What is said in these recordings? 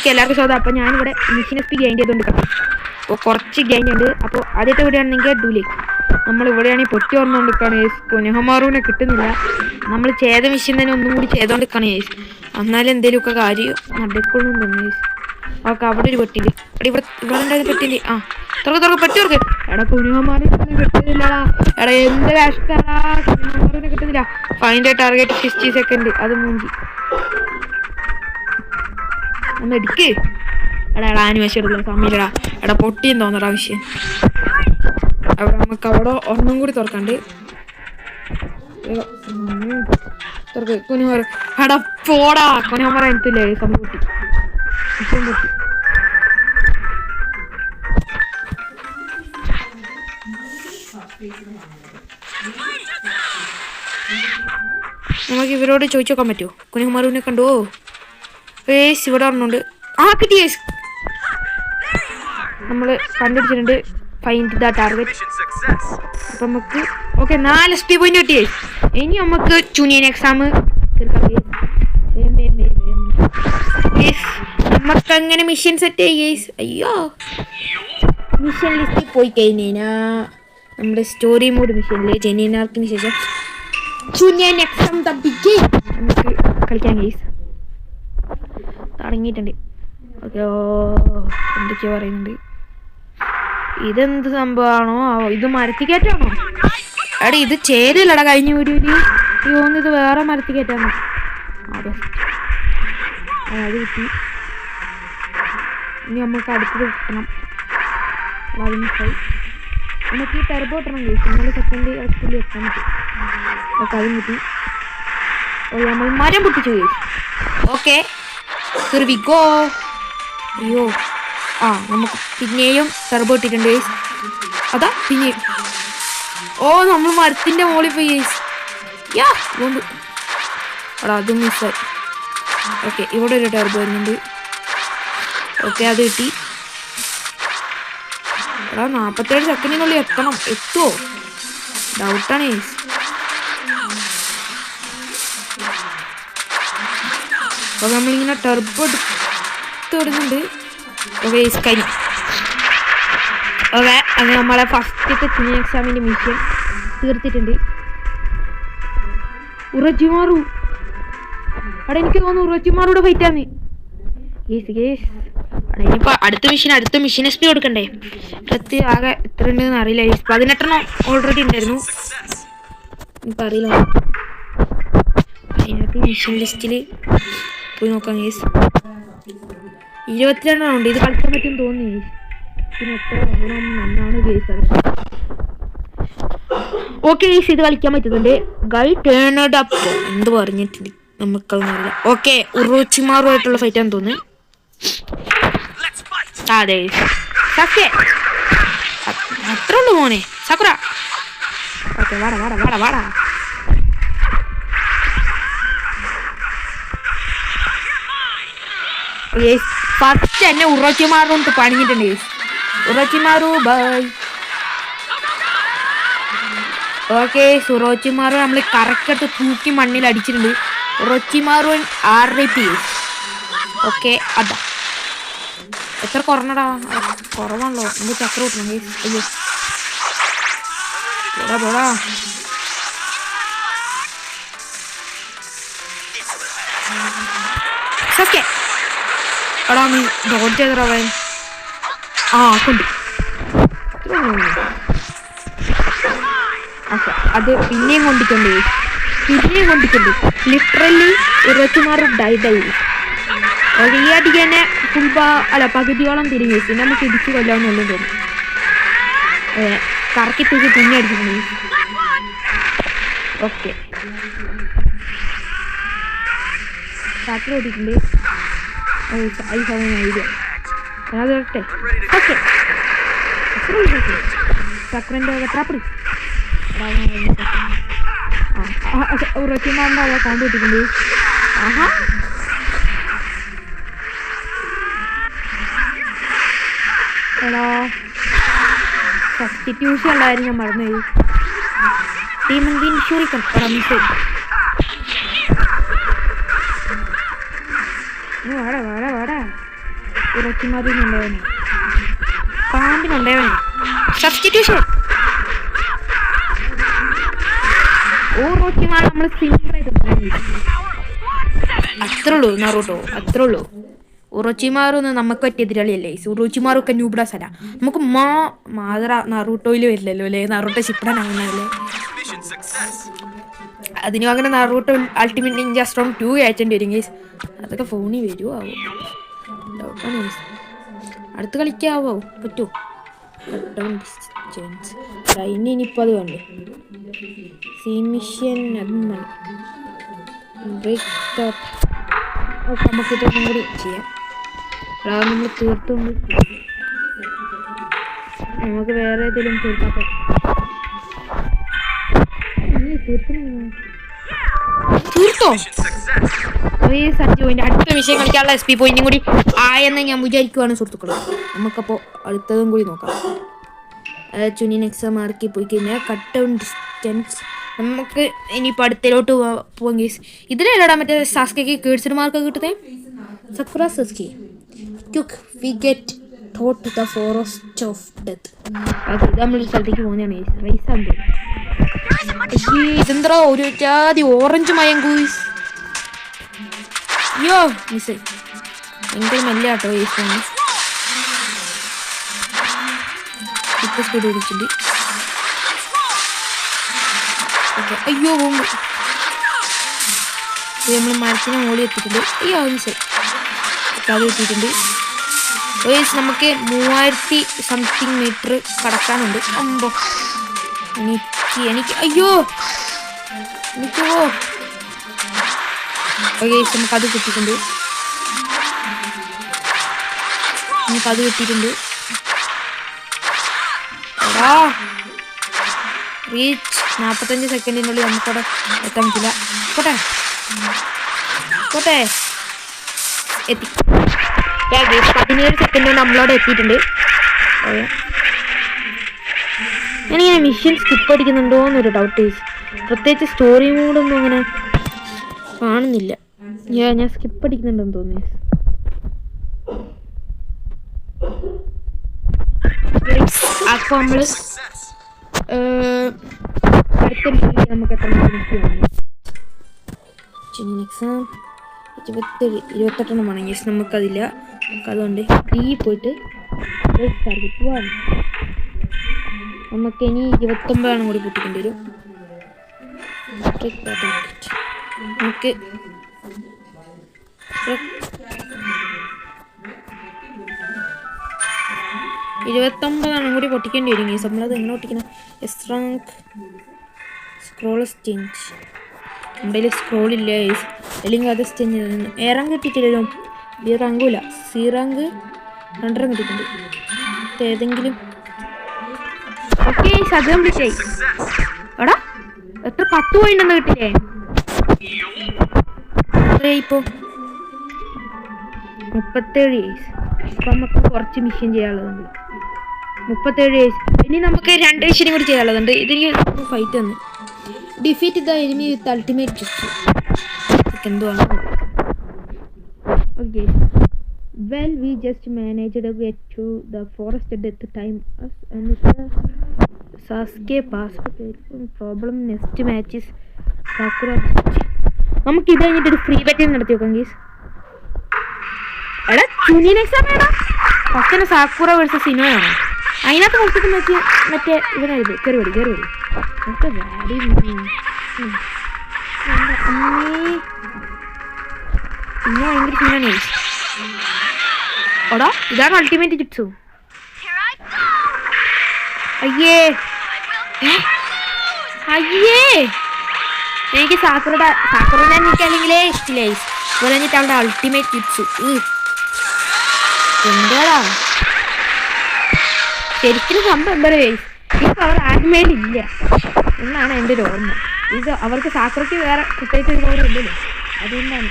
എല്ലാവർക്കും സ്വാഗതം. അപ്പോൾ ഞാനിവിടെ മിഷൻ എസ് പി ഗ്രൈൻഡ് ചെയ്തുകൊണ്ട് കിടക്കും. അപ്പോൾ കുറച്ച് ഗ്രൈൻഡ് ഉണ്ട്. അപ്പോൾ ആദ്യത്തെ ഇവിടെയാണെങ്കിൽ ഡൂലി നമ്മളിവിടെയാണെങ്കിൽ പൊട്ടി ഓർന്നുകൊണ്ടിരിക്കുകയാണ് ഏസ്. കുനഹമാറൂനെ കിട്ടുന്നില്ല. നമ്മൾ ചെയ്ത മിഷൻ തന്നെ ഒന്നും കൂടി ചെയ്തുകൊണ്ടിരിക്കുകയാണ് ഏസ്. എന്നാലും എന്തെങ്കിലുമൊക്കെ കാര്യം നടക്കൊള്ളും തന്നെ ഏസ്. ഓക്കെ, അവിടെ ഒരു പെട്ടില് ഇവിടെ ഉണ്ടായത് പെട്ടില്. ആ തുറക്ക് പെട്ടി തുറക്ക്. എടാ കുനഹമാറൂനെ കിട്ടുന്നില്ലടാ. എടാ എന്ത് കഷ്ടാ, കുനഹമാറൂനെ കിട്ടുന്നില്ല. ഫൈൻ്റെ ടാർഗറ്റ് 60 സെക്കൻഡ്. അത് മൂഞ്ചി ഒന്ന് എടുക്ക്. എടാ ആനിമേഷൻ എടുക്കുന്ന സമയമില്ലടാ. എടാ പൊട്ടിയെന്ന് തോന്നടാ വിഷയം. അവിടെ നമുക്ക് അവിടെ ഒരെണ്ണം കൂടി തുറക്കണ്ട്. തുറക്ക് കുനുമാർ. എടാ പോടാ, കുനുമാർ എടുത്തില്ലേ സംഭവം പൊട്ടി. വിഷയം പൊട്ടി. നമുക്ക് ഇവരോട് ചോദിച്ചു നോക്കാൻ പറ്റുമോ കുനുമാറുവിനെ കണ്ടുവോ? ഏസ് ഇവിടെ ഒരെണ്ണുണ്ട്. ആ കിട്ടി ഏസ്. നമ്മൾ കണ്ടുപിടിച്ചിട്ടുണ്ട് ഫൈൻഡ് ദ ടാർഗറ്റ്. അപ്പം നമുക്ക് ഓക്കെ 4 SP പോയിന്റ് കിട്ടി. ഇനി നമുക്ക് ജൂനിയർ എക്സാം നമുക്ക് അങ്ങനെ മിഷൻ സെറ്റ് ചെയ്യേസ്. അയ്യോ, മിഷൻ ലിസ്റ്റിൽ പോയി കഴിഞ്ഞാ നമ്മുടെ സ്റ്റോറി മോഡ് മിഷനിൽ ജെനിയനാർക്കിന് ശേഷം ജൂനിയർ എക്സാം നമുക്ക് കളിക്കാൻ കേസ് തുടങ്ങിയിട്ടുണ്ട്. ഓക്കെ, എന്തൊക്കെയാ പറയുന്നുണ്ട്. ഇതെന്ത് സംഭവമാണോ? ഇത് മരത്തിക്കയറ്റാണോ? എടാ ഇത് ചെയ്തില്ലടാ കഴിഞ്ഞ വീഡിയോയില്. ഇത് വേറെ മരത്തിക്കയറ്റാണോ? അതെ, അത് കിട്ടി. ഇനി നമുക്ക് അടുത്തത് കിട്ടണം. നമുക്ക് ഈ ടെർബോ ഇട്ടണം കേസ്. നമ്മൾ സെക്കൻഡ് എക്സിൽ എത്താൻ പറ്റും. ഓക്കെ, അതും കിട്ടി. നമ്മൾ മരം പൊട്ടിച്ചു കേസ്. ഓക്കെ, അയ്യോ, ആ നമുക്ക് പിന്നെയും ടെർബോ ഇട്ടിട്ടുണ്ട്. അതാ പിന്നെയും. ഓ, നമ്മൾ മരത്തിന്റെ മുകളിൽ പോയി. എടാ അതും മിസ്സായി. ഓക്കെ, ഇവിടെ ഒരു ടെർബോ വരുന്നുണ്ട്. ഓക്കെ, അത് കിട്ടി. എടാ 47 സെക്കൻഡിനുള്ളിൽ എത്തണം. എത്തുമോ? ഡൗട്ടാണ്. അപ്പോൾ നമ്മളിങ്ങനെ ടെർബോ എടുത്തുവിടുന്നുണ്ട്. ഓക്കെ, കഴിഞ്ഞു. ഓക്കെ, അങ്ങനെ നമ്മളെ ഫസ്റ്റത്തെ ജൂനിയർ എക്സാമിൻ്റെ മിഷൻ തീർത്തിട്ടുണ്ട്. ഉറച്ചിമാറു. അവിടെ എനിക്ക് തോന്നുന്നു ഉറച്ചിമാറൂടെ ഫൈറ്റാന്ന്. ഇനിയിപ്പോൾ അടുത്ത മിഷൻ SP കൊടുക്കണ്ടേ? ആകെ എത്ര ഉണ്ടെന്ന് അറിയില്ല. 18 ഓൾറെഡി ഉണ്ടായിരുന്നു. ഇപ്പം അറിയില്ല. അതിനകത്ത് മിഷൻ ലിസ്റ്റിൽ പോയി നോക്കാം കേസ്. 22 ഉണ്ട്. ഇത് കളിക്കാൻ പറ്റും തോന്നി. പിന്നെ എത്ര നന്നാണ് കേസ്. ഓക്കെ കേസ്, ഇത് കളിക്കാൻ പറ്റുന്നുണ്ട്. ഗൈ ടേണഡ് അപ്പ് എന്ത് പറഞ്ഞിട്ടുണ്ട് നമുക്കൊന്നും അറിയില്ല. ഓക്കെ, ഉറോച്ചിമാറുമായിട്ടുള്ള ഫൈറ്റാന്ന് തോന്നുന്നു. അതെ, അത്ര ഉണ്ട് മോനെ. സക്കുറ. ഓക്കെ, വാടാ. ഫസ്റ്റ് തന്നെ ഉറച്ചിമാറുകൊണ്ട് പണിഞ്ഞിട്ടുണ്ട്. ഉറച്ചിമാറു ബൈ. ഓക്കെ, ഉറച്ചിമാറു നമ്മൾ കറക്റ്റ് തൂക്കി മണ്ണിൽ അടിച്ചിട്ടുണ്ട്. ഉറച്ചിമാറു RIP. ഓക്കെ, അതാ എത്ര കുറഞ്ഞടാ. കുറവാണല്ലോ. നമുക്ക് ചക്ര കിട്ടണം. അയ്യോ, പോടാ. ഓക്കെ, എടാ നീ ഡോട്ട് ചെയ്തവൻ. ആ കൊണ്ട്. ഓക്കെ, അത് പിന്നെയും കൊണ്ടിട്ടുണ്ട്. ലിറ്ററലി ഉറച്ചുമാർ ഡൈഡായി. ഈ അടിക്ക് തന്നെ പകുതിയോളം തിരിഞ്ഞു. പിന്നെ നമുക്ക് ഇടിച്ച് കൊല്ലാമെന്നുള്ളൂ തോന്നുന്നു. കറക്കി തൂക്കി പിന്നെ അടിച്ചിട്ടുണ്ട്. ഓക്കെ, ചാക്കര ഓടിയിട്ടുണ്ട്. ഐഡിയ അത് വരട്ടെ. ഓക്കെ, ചക്രൻ്റെ എത്രാപ്പടി ഉറച്ചുമാറിൻ്റെ അവിടെ കൗണ്ട് കിട്ടിയിട്ടുണ്ട്. ആഹാ, എടാ സബ്സ്റ്റിറ്റ്യൂഷൻ ഉണ്ടായിരുന്നു. ഞാൻ മറന്നുപോയി. ടീം ഇൻഷുറിക്കണം. എടാ മിസ്. വാടാ ഉറച്ചിമാരുന്നുണ്ടാവനെ പാമ്പിനുണ്ടാവനെ സബ്സ്റ്റിറ്റ്യൂഷൻ ഓറോച്ചിമാർ നമ്മൾ സിമ്പിളായിട്ട് അത്രേ ഉള്ളൂ നറൂട്ടോ അത്രേ ഉള്ളൂ ഉറച്ചിമാറൊന്നും നമുക്ക് പറ്റിയ എതിരാളിയല്ലേ ഉറച്ചിമാറൊക്കെ ന്യൂബ്രാസ് അല്ല നമുക്ക് മാതറ നറൂട്ടോയിൽ വരില്ലല്ലോ അല്ലേ നറൂട്ടോ ഷിപ്പടാൻ അങ്ങനെയല്ലേ അതിനും അങ്ങനെ നറൂട്ടോ അൾട്ടിമേറ്റ് നിഞ്ച സ്ട്രോങ് 2 കയറ്റേണ്ടി വരും ഗൈസ് അതൊക്കെ ഫോണിൽ വരുമോ ആവോ ഡൗട്ടാണ് ഗൈസ് അടുത്ത് കളിക്കാവോ പറ്റുമോ ഇനിയിപ്പോൾ അത് വേണ്ടേ സീ മിഷൻ അതും വേണം നമുക്ക് ഇതൊന്നും കൂടി ചെയ്യാം നമ്മൾ തീർത്തുകൊണ്ട് നമുക്ക് വേറെ ഏതെങ്കിലും തീർക്കാത്ത തീർത്തോ ഈ സഞ്ജു പോയിന്റ് അടുത്ത വിഷയം കളിക്കാനുള്ള SP പോയിന്റും കൂടി ആയെന്ന് ഞാൻ വിചാരിക്കുവാണ് സുഹൃത്തുക്കളെ നമുക്കപ്പോൾ അടുത്തതും കൂടി നോക്കാം ചുനി നെക്സ മാർക്കി പോയി കഴിഞ്ഞാൽ കട്ട് ഡൗൺ ഡിസ്റ്റൻസ് നമുക്ക് ഇനിയിപ്പോൾ അടുത്തലോട്ട് പോവാം ഗീസ് ഇതിലെടാ മറ്റേ സാസ്കയ്ക്ക് കേഴ്സർ മാർക്ക് കിട്ടുന്നത് Sakura Sasuke quick we get through the forest of death okay ഇത് നമ്മളൊരു സ്ഥലത്തേക്ക് പോകുന്നതാണ് റൈസ് ആണ് ഇതെന്തോ ഒരു ജാതി ഓറഞ്ച് മയം ഗൂസ് അയ്യോ മിസ് ഭയങ്കര മെല്ല കേട്ടോ ഗീസ് ഇപ്പം സ്പീഡ് ഓടിച്ചിട്ടുണ്ട് ഓക്കെ അയ്യോ പോകുമ്പോൾ നമ്മൾ മരത്തിന് മുകളിൽ എത്തിയിട്ടുണ്ട് അയ്യോ മിസ് അത് എത്തിയിട്ടുണ്ട് നമുക്ക് 3000 സംതിങ് മീറ്റർ കടക്കാനുണ്ട് അമ്പോ എനിക്ക് അയ്യോ എനിക്കോ ഓക്കെ നമുക്കത് കിട്ടിയിട്ടുണ്ട് നമുക്കത് കിട്ടിയിട്ടുണ്ട് എടാ റീച്ച് 45 സെക്കൻഡിനുള്ളിൽ നമുക്കവിടെ എത്താൻ പറ്റില്ല പോട്ടെ പോട്ടെ എത്തി 17 സെക്കൻഡ് കൊണ്ട് നമ്മളവിടെ എത്തിയിട്ടുണ്ട് ഞാനിങ്ങനെ മിഷൻ സ്കിപ്പ് അടിക്കുന്നുണ്ടോ എന്നൊരു ഡൗട്ട് പ്രത്യേകിച്ച് സ്റ്റോറി മൂഡൊന്നും അങ്ങനെ കാണുന്നില്ല ഞാൻ സ്കിപ്പ് അടിക്കുന്നുണ്ടെന്ന് തോന്നി അപ്പോൾ നമ്മൾ അടുത്ത മിഷൻ നമുക്ക് എത്ര എക്സാം 28 ആണെങ്കിൽ നമുക്കതില്ല അതുകൊണ്ട് ഈ പോയിട്ട് ടാർഗറ്റ് പോകാം നമുക്ക് ഇനി 29 കൂടി പൊട്ടിക്കേണ്ടി വരും നമുക്ക് 29 കൂടി പൊട്ടിക്കേണ്ടി വരും ഗൈസ് നമ്മളത് എങ്ങനെ പൊട്ടിക്കണം എസ്ട്രാങ്ക് സ്ക്രോൾ ചേഞ്ച് നമ്മുടെ സ്ക്രോളില്ല ഗൈസ് അല്ലെങ്കിൽ അത് ചേഞ്ച് ചെയ്തു എ റാങ്ക് കിട്ടിയിട്ടില്ലല്ലോ ബി റാങ്കുമില്ല സി റാങ്ക് 2 റാങ്ക് കിട്ടിയിട്ടുണ്ട് ഏതെങ്കിലും ഓക്കെ അത് കംപ്ലീറ്റ് ആയി എടാ എത്ര 10 പോയിന്റ് ഒന്ന് കിട്ടില്ലേ ഇപ്പോൾ 37 അപ്പം നമുക്ക് കുറച്ച് മിഷൻ ചെയ്യാനുള്ളതുണ്ട് 37 ഇനി നമുക്ക് 2 മിഷനും കൂടി ചെയ്യാനുള്ളതുണ്ട് ഇതിന് ഫൈറ്റ് തന്നു defeat the enemy with ultimate എന്തുവാണ് okay well we just managed to get to the forest death time Sasuke pass problem next matches Sakura നമുക്ക് ഇത് കഴിഞ്ഞിട്ടൊരു ഫ്രീ ബാറ്റിൽ നടത്തി നോക്കാം ഗീസ് എടാ ചുനി നെക്സാം വേടാ ഫസ്റ്റ് സാക്കുറ വേഴ്സസ് സിനോയാണോ അതിനകത്ത് കുറച്ചിട്ട് മറ്റേ ഇവനായത് കയറി വരും നമുക്ക് വാടി പിന്നെ ഭയങ്കര സിനാണ് ഓടാ ഇതാണ് അൾട്ടിമേറ്റ് ജിപ്സു അയ്യേ അയ്യേ എനിക്ക് സാക്കുറ എനിക്ക് അല്ലെങ്കിലേ ഇഷ്ടമില്ല അതുപോലെ എന്നിട്ട് അവളുടെ അൾട്ടിമേറ്റ് ജിപ്സു എന്താടാ ശരിക്കും സംഭവം എന്താ ഇപ്പം അവർ ആനിമേലില്ല എന്നാണ് എൻ്റെ ഒരു ഓർമ്മ ഇത് അവർക്ക് സാക്കുറയ്ക്ക് വേറെ പ്രത്യേകിച്ച് ഒരു പവർ ഇല്ലല്ലോ അതുകൊണ്ടാണ്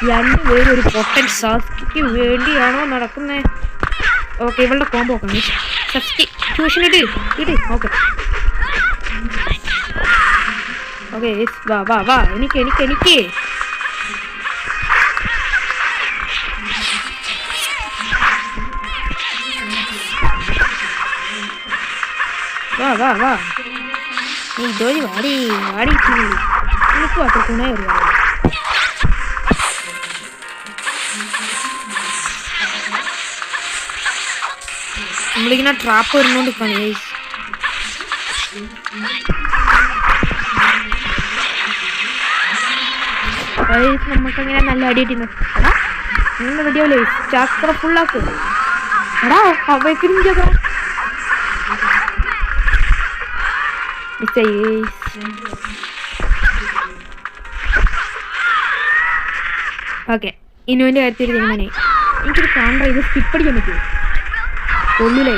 രണ്ടുപേരും ഒരു പൊട്ടൻ സാസ്കിക്ക് വേണ്ടിയാണോ നടക്കുന്നത് ഓക്കെ ഇവളുടെ കോംബോ ഒക്കെ സബ്സ്റ്റിറ്റ്യൂഷൻ ഇട്. ഓക്കെ ഓക്കെ വാ എനിക്ക് വാ നീ ഇതോടി വാടി എനിക്ക് മാത്രം തുണ അറിയാം. നമ്മളിങ്ങനെ ട്രാപ്പ് വരുന്നോണ്ടിരിക്കാണ് ഗൈസ്. നമുക്കങ്ങനെ നല്ല അടിയിട്ടിരുന്നു. എടാ നിങ്ങൾ റെഡിയാവില്ലേ? ചാക്ര ഫുള്ളാക്ക്. എടാ അവയ്ക്കും ചക്ര ഓക്കെ. ഇനുവിൻ്റെ കാര്യത്തിൽ തീരുമാനമായി. എനിക്കൊരു കാണ്ട ഇത് സ്കിപ്പ് അടിക്കാൻ പറ്റുമോ? കൊള്ളൂല.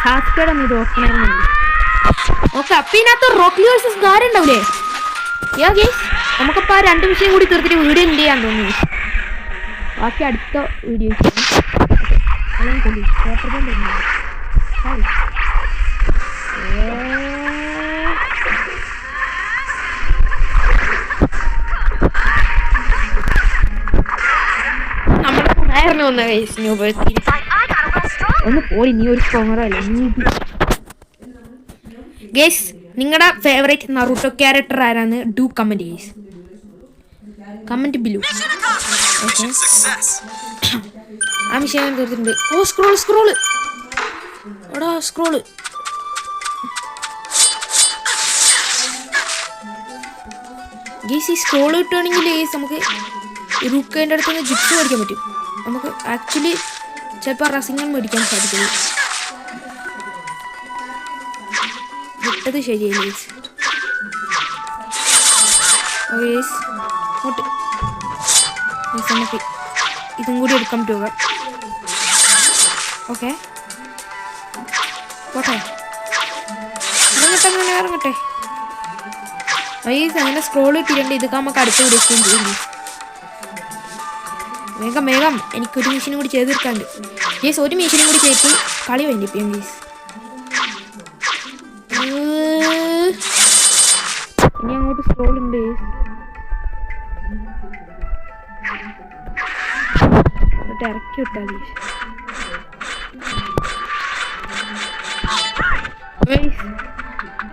സാസ്കേഡ് ഇത് ഓപ്പണായിരുന്നു. ഓക്കെ, അപ്പം ഇതിനകത്ത് റോക്ലി വേഴ്സസ് ഗാര ഉണ്ടാവില്ലേ? നമുക്കപ്പോൾ ആ 2 വിഷയം കൂടി തീർത്തിട്ട് വീഡിയോ എന്ത് ചെയ്യാൻ തോന്നുന്നു. ബാക്കി അടുത്ത വീഡിയോ ഒന്ന് പോയി. നീ ഒരു സ്ട്രോങ്ങറല്ലേ ഗേസ്. നിങ്ങളുടെ ഫേവറേറ്റ് നറൂട്ടോ ക്യാരക്ടർ ആരാന്ന് ഡു കമന്റ് ഗേസ്. കമന്റ് ബിലു. ആ വിഷയം തീർത്തിട്ടുണ്ട്. ഓ സ്ക്രോള് എടാ സ്ക്രോള്. ഗേസ് ഈ സ്ക്രോള് കിട്ടുകയാണെങ്കിൽ ഗേസ് നമുക്ക് റുക്കേൻ്റെ അടുത്ത് നിന്ന് ജിപ്സ് മേടിക്കാൻ പറ്റും. നമുക്ക് ആക്ച്വലി ചിലപ്പോൾ റസിംഗം മേടിക്കാൻ സാധിക്കും. വിട്ടത് ശരിയല്ലേ ഗേസ്? നമുക്ക് ഇതും കൂടി എടുക്കാൻ പറ്റുക. ഓക്കെ പോട്ടെ, ഇറങ്ങട്ടെ. അങ്ങനെ സ്ക്രോൾ കിട്ടിയിട്ടുണ്ട്. ഇതൊക്കെ നമുക്ക് അടുത്ത് വിളിക്കുകയും ചെയ്യും. വേഗം എനിക്കൊരു മെഷീനും കൂടി ചെയ്ത് തീർക്കാണ്ട് ഗേസ്. ഒരു മെഷീനും കൂടി ചെയ്തിട്ട് കളി വേണ്ടിപ്പിക്കാം ഗേസ്. ഇനി അങ്ങോട്ട് സ്ക്രോൾ ഉണ്ട്. ഇറക്കി വിട്ടാൽ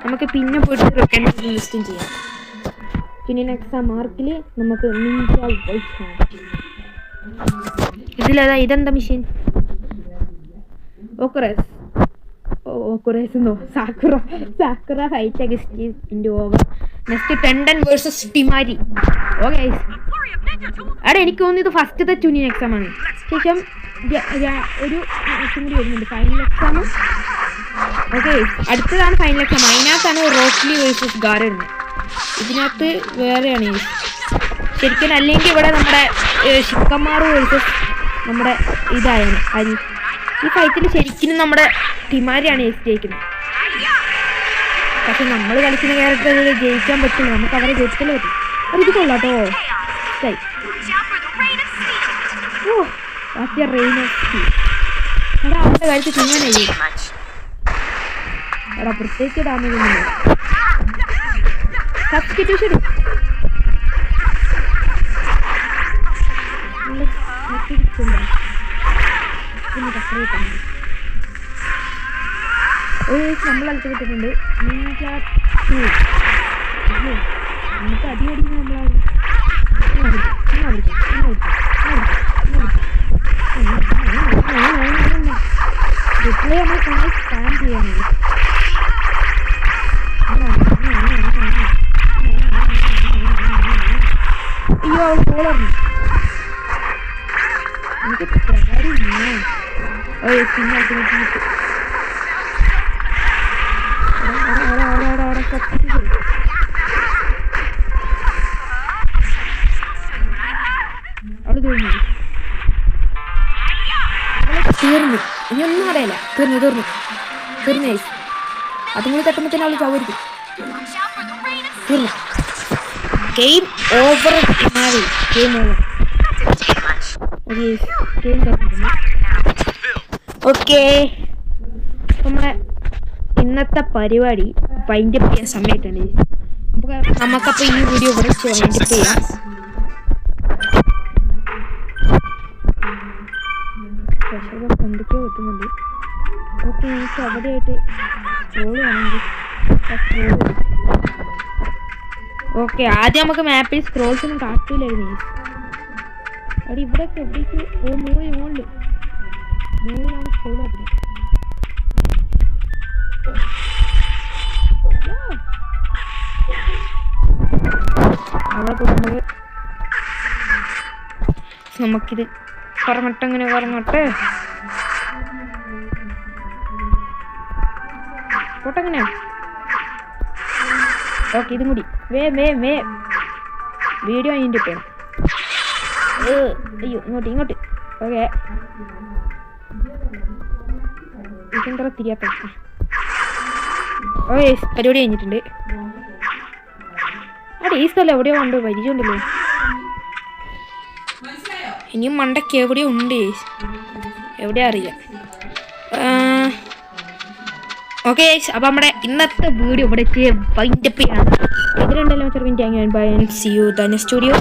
നമുക്ക് പിന്നെ പോയിട്ട് റെക്കമെൻഡ് ലിസ്റ്റും ചെയ്യാം. പിന്നെ നെക്സ്റ്റ് മാർക്കിൽ നമുക്ക് ഇതിലേതാ? ഇതെന്താ machine? Sakura fight against into over. Next Tenten versus Temari. Okay അവിടെ എനിക്ക് തോന്നുന്നു ഇത് ഫസ്റ്റത്തെ ട്യൂണിങ് എക്സാം ആണ്. ശേഷം ഒരു കൂടി വരുന്നുണ്ട് ഫൈനൽ എക്സാം. ഓക്കെ അടുത്തതാണ് ഫൈനൽ എക്സാം. അതിനകത്താണ് റോക്ലി വേഴ്സസ് ഗാര വരുന്നത്. ഇതിനകത്ത് വേറെയാണ് ശരിക്കും. അല്ലെങ്കിൽ ഇവിടെ നമ്മുടെ ഷിക്കന്മാർ വേഴ്സസ് നമ്മുടെ ഇതായാണ് അരി. ഈ ഫൈറ്റിൽ ശരിക്കും നമ്മുടെ ടിമാരിയാണ് ജയിക്കുന്നത്. പക്ഷെ നമ്മൾ കളിക്കുന്ന ക്യാരക്ടർ ജയിക്കാൻ പറ്റില്ല. നമുക്ക് അവരെ ജയിച്ചല്ലേ പറ്റും. അത് ഇത് കൊള്ളാട്ടോ. എടാ അവരുടെ കാര്യത്തിൽ തിന്നാനായി. എടാ പ്രത്യേകിച്ച് ഡാമേജ് ഒന്നും. സബ്സ്റ്റിറ്റ്യൂഷൻ നമ്മൾ കളിച്ച് കിട്ടിയിട്ടുണ്ട്. നമുക്ക് അടി അടിക്കുന്ന നമ്മളാണ്. റിപ്ലൈ നമ്മൾ സ്കാൻ ചെയ്യാനുണ്ട്. അയ്യോ കോളറിന് എനിക്ക് തീർന്നു. ഇനിയൊന്നും അറിയില്ല. തീർന്നു. അതും കൂടി തട്ടുമ്പോഴത്തേനും അവള് ചവരിക്കും. തീർന്നു. Game over. ഗെയിം ഓക്കെ, നമ്മുടെ ഇന്നത്തെ പരിപാടി വൈൻഡപ്പ് ചെയ്യാൻ സമയമായിട്ടുണ്ട്. നമുക്കപ്പോൾ ഈ വീഡിയോ ഇവിടെ വൈൻഡപ്പ് ചെയ്യാം. എന്തൊക്കെയോ കിട്ടുന്നുണ്ട്. ഓക്കെ, എനിക്ക് അവിടെയായിട്ട് സ്ക്രോൾ വേണമെങ്കിൽ ഓക്കെ, ആദ്യം നമുക്ക് മാപ്പിൽ സ്ക്രോൾസ് ഒന്നും കാട്ടില്ലായിരുന്നു. അവിടെ ഇവിടെയൊക്കെ എവിടേക്ക് മുകളിലാണ് സ്ക്രോൾ ആക്കുന്നത്. അവിടെ പോകുന്നത് നമുക്കിത് കറങ്ങട്ടെ പോട്ടെങ്ങനെയാ. ഓക്കെ, ഇതും കൂടി വീഡിയോ അതിൻ്റെ ഇപ്പം. അയ്യോ, ഇങ്ങോട്ട് ഓക്കെ, ഇതെന്താ തിരിയാത്ത. ഓക്കെ, പരിപാടി കഴിഞ്ഞിട്ടുണ്ട്. ഈ സ്ഥലം എവിടെയോ ഉണ്ട്, പരിചയമുണ്ടല്ലോ. ഇനിയും മണ്ടയ്ക്ക് എവിടെയോ ഉണ്ട്, എവിടെയാ അറിയാം. ഓക്കെ, അപ്പം നമ്മുടെ ഇന്നത്തെ വീഡിയോ ഇവിടെ വൈൻഡപ്പ് ചെയ്യാണ്. ഇതിലുണ്ടല്ലോ ചെറുക്കൻ. Thank you, bye and see you the next video.